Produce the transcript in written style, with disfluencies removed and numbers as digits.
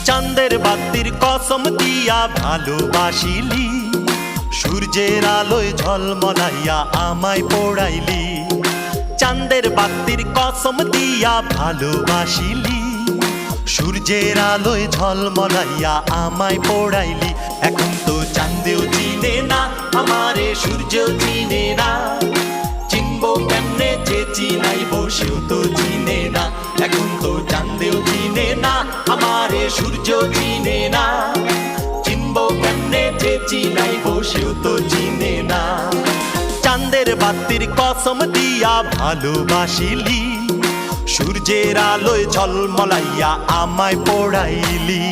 চাঁদের বাতির কসম দিয়া ভালোবাসিলি, সূর্যের আলোয় ঝলমলাইয়া আমায় পোড়াইলি। চাঁদের বাতির কসম দিয়া ভালোবাসিলি, সূর্যের আলোয় ঝলমলাইয়া আমায় পোড়াইলি। এখন তো চাঁদেও চিনে না আমারে, সূর্যও চিনে না, চিনবো কেমনে যে চিনাইব সেও তো চিনে না। এখন তো চাঁদেও চিনে না আমারে, সূর্যও চিনে না, চিনবো কেমনে যে চিনাইব সেও তো চিনে না। চাঁদের বাতির কসম দিয়া ভালোবাসিলি, সূর্যের আলোয় ঝলমলাইয়া আমায় পোড়াইলি।